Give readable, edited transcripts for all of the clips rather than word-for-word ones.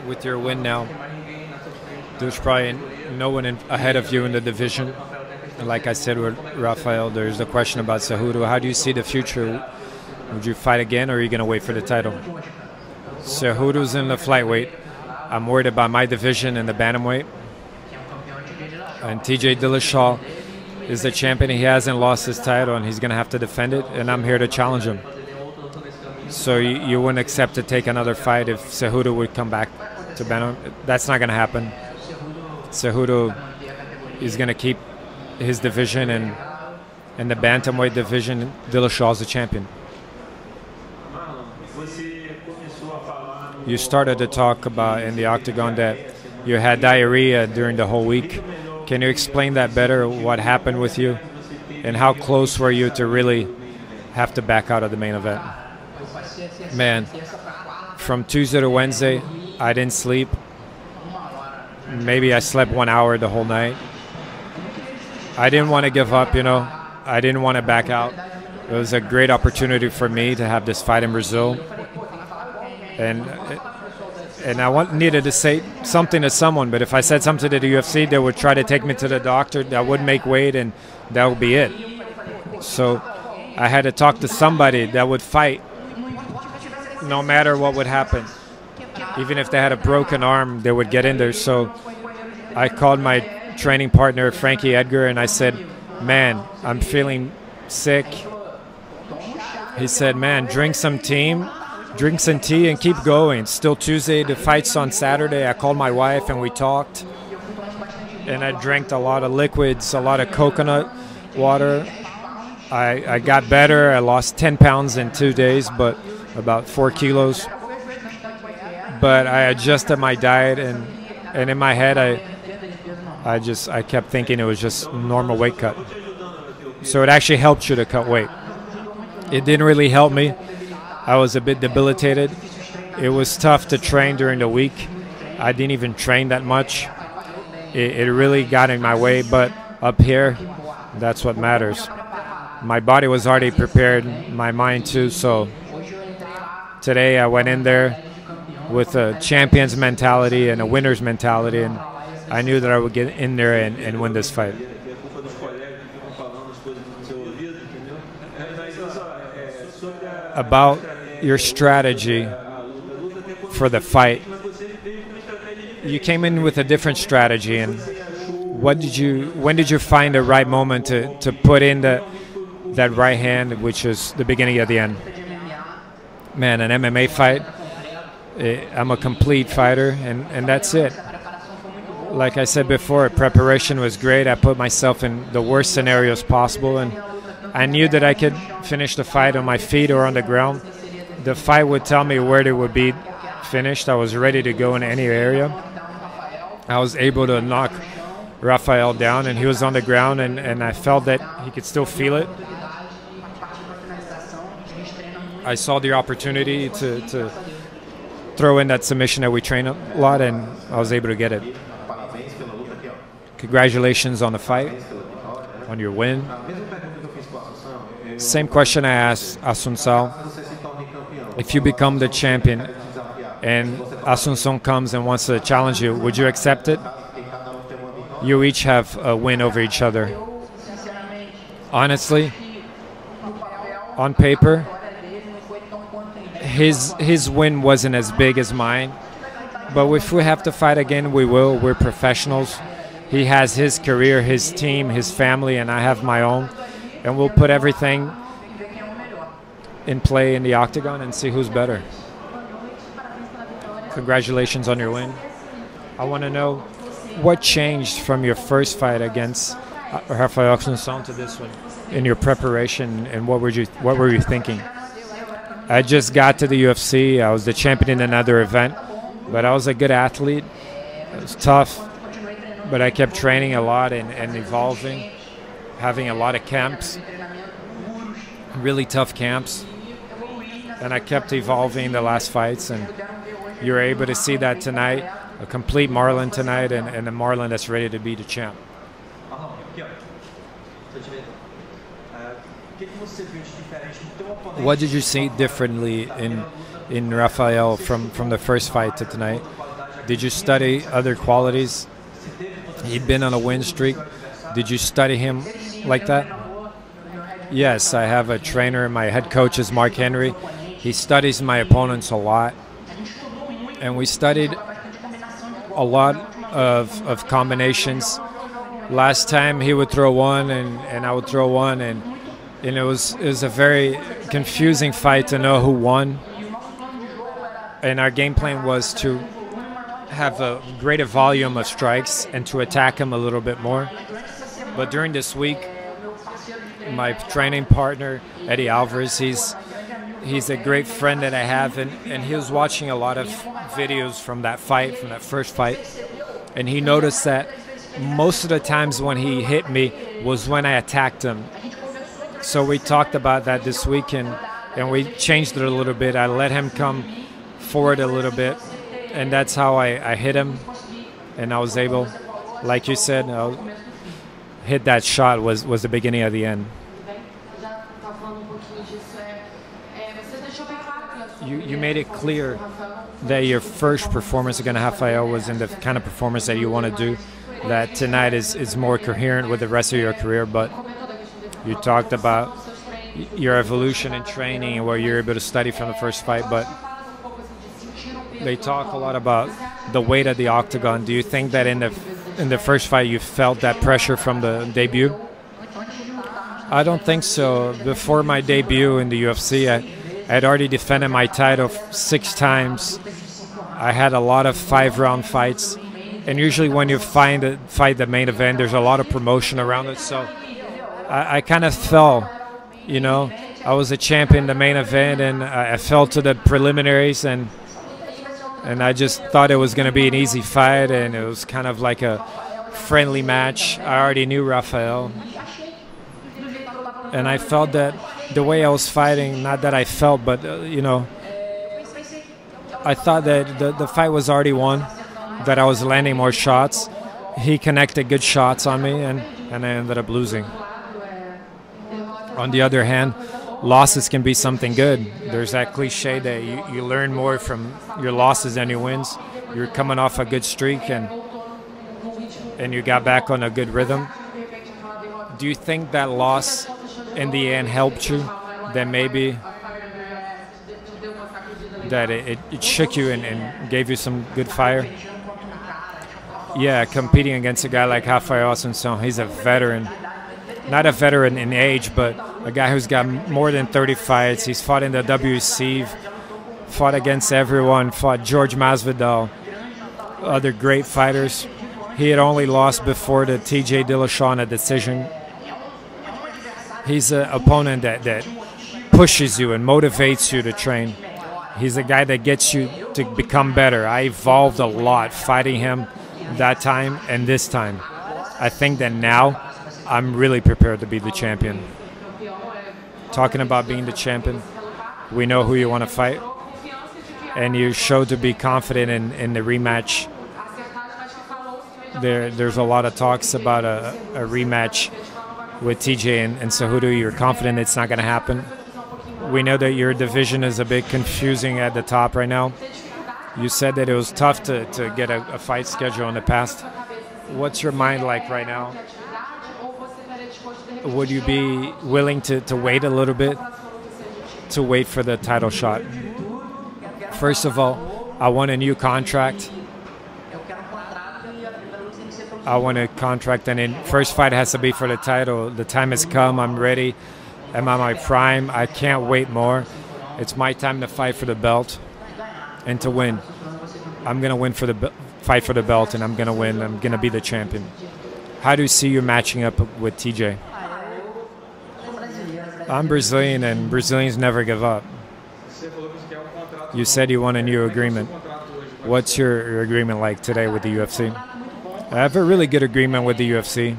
with your win now, there's probably no one ahead of you in the division. And like I said with Rafael, there's the question about Cejudo. How do you see the future? Would you fight again, or are you going to wait for the title? Cejudo's in the flyweight. I'm worried about my division in the bantamweight. And TJ Dillashaw is the champion. He hasn't lost his title, and he's going to have to defend it, and I'm here to challenge him. So you wouldn't accept to take another fight if Cejudo would come back to bantamweight? That's not going to happen. Cejudo is going to keep his division, and in the bantamweight division, Dillashaw is the champion. You started to talk about in the octagon that you had diarrhea during the whole week. Can you explain that better? What happened with you, and how close were you to really have to back out of the main event? Man, from Tuesday to Wednesday, I didn't sleep. Maybe I slept 1 hour the whole night. I didn't want to give up, you know. I didn't want to back out. It was a great opportunity for me to have this fight in Brazil. And I needed to say something to someone, but if I said something to the UFC, they would try to take me to the doctor. That would make weight, and that would be it. So I had to talk to somebody that would fight no matter what would happen. Even if they had a broken arm, they would get in there. So I called my training partner, Frankie Edgar, and I said, man, I'm feeling sick. He said, man, drink some tea and keep going. It's still Tuesday, the fight's on Saturday. I called my wife and we talked. And I drank a lot of liquids, a lot of coconut water. I got better. I lost 10 pounds in 2 days, but about 4 kilos. But I adjusted my diet, and in my head, I kept thinking it was just normal weight cut. So it actually helped you to cut weight. It didn't really help me. I was a bit debilitated. It was tough to train during the week. I didn't even train that much. It really got in my way, but up here, that's what matters. My body was already prepared, my mind too, so today I went in there with a champion's mentality and a winner's mentality, and I knew that I would get in there and win this fight. About your strategy for the fight, you came in with a different strategy, and when did you find the right moment to put in that right hand, which is the beginning of the end? Man, an MMA fight, I'm a complete fighter, and that's it. Like I said before, preparation was great. I put myself in the worst scenarios possible, and I knew that I could finish the fight on my feet or on the ground. The fight would tell me where it would be finished. I was ready to go in any area. I was able to knock Rafael down, and he was on the ground, and I felt that he could still feel it. I saw the opportunity to throw in that submission that we train a lot, and I was able to get it. Congratulations on the fight, on your win. Same question I asked Assuncao. If you become the champion and Assuncao comes and wants to challenge you, would you accept it? You each have a win over each other. Honestly, on paper, his win wasn't as big as mine, but if we have to fight again, we will. We're professionals. He has his career, his team, his family, and I have my own, and we'll put everything in play in the octagon and see who's better. Congratulations on your win. I want to know what changed from your first fight against Rafael Assuncao to this one in your preparation, and what were you thinking? I just got to the UFC. I was the champion in another event, but I was a good athlete. It was tough, but I kept training a lot and evolving, having a lot of camps, really tough camps, and I kept evolving the last fights, and you were able to see that tonight, a complete Marlon tonight, and a Marlon that's ready to be the champ. What did you see differently in Rafael from the first fight to tonight? Did you study other qualities? He'd been on a win streak. Did you study him like that? Yes, I have a trainer. My head coach is Mark Henry. He studies my opponents a lot. And we studied a lot of combinations. Last time he would throw one and I would throw one, and it was a very confusing fight to know who won. And our game plan was to have a greater volume of strikes and to attack him a little bit more. But during this week, my training partner, Eddie Alvarez, he's a great friend that I have, and he was watching a lot of videos from that fight, from that first fight, and he noticed that most of the times when he hit me was when I attacked him. So we talked about that this weekend, and we changed it a little bit. I let him come forward a little bit, and that's how I hit him, and I was able, like you said, hit that shot was the beginning of the end. You made it clear that your first performance against Rafael was in the kind of performance that you want to do, that tonight is more coherent with the rest of your career, but you talked about your evolution in training and what you're able to study from the first fight, but they talk a lot about the weight of the octagon. Do you think that in the first fight you felt that pressure from the debut? I don't think so. Before my debut in the UFC, I had already defended my title 6 times. I had a lot of 5-round fights, and usually when you fight the main event, there's a lot of promotion around it. So I kind of fell, you know. I was a champion in the main event, and I fell to the preliminaries, and I just thought it was going to be an easy fight, and it was kind of like a friendly match. I already knew Rafael, and I felt that the way I was fighting, not that I felt, but you know, I thought that the fight was already won, that I was landing more shots. He connected good shots on me, and I ended up losing. On the other hand, losses can be something good. There's that cliche that you learn more from your losses than your wins. You're coming off a good streak, and you got back on a good rhythm. Do you think that loss in the end helped you? That maybe that it shook you and gave you some good fire? Yeah, competing against a guy like Rafael Assuncao, he's a veteran. Not a veteran in age, but a guy who's got more than 30 fights. He's fought in the WC, fought against everyone, fought George Masvidal, other great fighters. He had only lost before the TJ Dillashaw in a decision. He's an opponent that pushes you and motivates you to train. He's a guy that gets you to become better. I evolved a lot fighting him that time and this time. I think that now I'm really prepared to be the champion. Talking about being the champion, we know who you want to fight, and you showed to be confident in the rematch. There's a lot of talks about a rematch with TJ and Cejudo. You're confident it's not going to happen. We know that your division is a bit confusing at the top right now. You said that it was tough to get a fight schedule in the past. What's your mind like right now? Would you be willing to wait a little bit, to wait for the title shot? First of all, I want a new contract. I want a contract, and the first fight has to be for the title. The time has come. I'm ready. I'm at my prime. I can't wait more. It's my time to fight for the belt and to win. I'm going to win for the fight for the belt, and I'm going to win. I'm going to be the champion. How do you see you matching up with TJ? I'm Brazilian, and Brazilians never give up. You said you want a new agreement. What's your agreement like today with the UFC? I have a really good agreement with the UFC.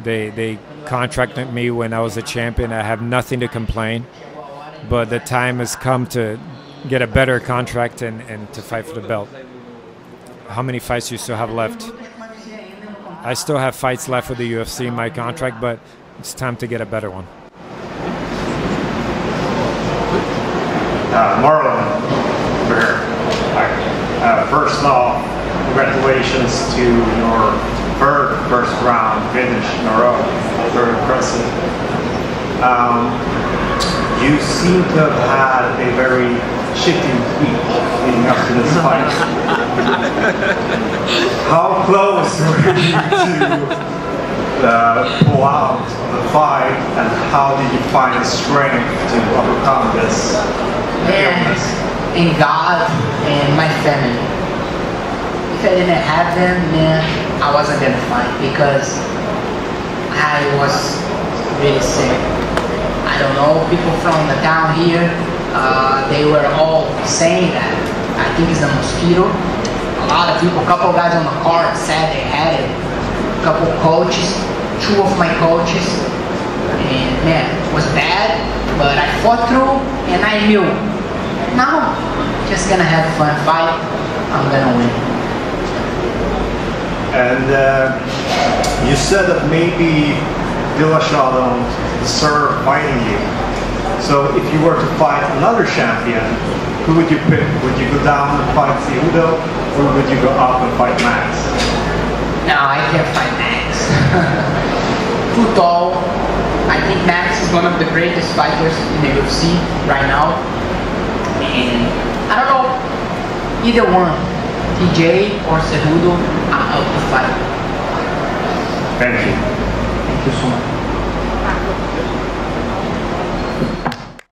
They contracted me when I was a champion. I have nothing to complain, but the time has come to get a better contract and to fight for the belt. How many fights do you still have left? I still have fights left with the UFC in my contract, but it's time to get a better one. Marlon, over here. First, first off, congratulations to your third first round finish in a row. Very impressive. You seem to have had a very shifting week leading up to this fight. How close were you to pull out the fight, and how did you find the strength to overcome this illness? In God and my family. If I didn't have them, man, I wasn't gonna fight because I was really sick. I don't know, people from the town here, they were all saying that. I think it's the mosquito. A lot of people, a couple of guys on the card said they had it. A couple of coaches, 2 of my coaches. And man, it was bad, but I fought through and I knew. Now, just gonna have a fun fight. I'm gonna win. And you said that maybe Dillashaw don't deserve fighting you. So if you were to fight another champion, who would you pick? Would you go down and fight Cejudo, or would you go up and fight Max? No, I can't fight Max. Too tall. I think Max is one of the greatest fighters in the UFC right now. And I don't know, either one, TJ or Cejudo, I'm up to fight. Thank you. Thank you so much.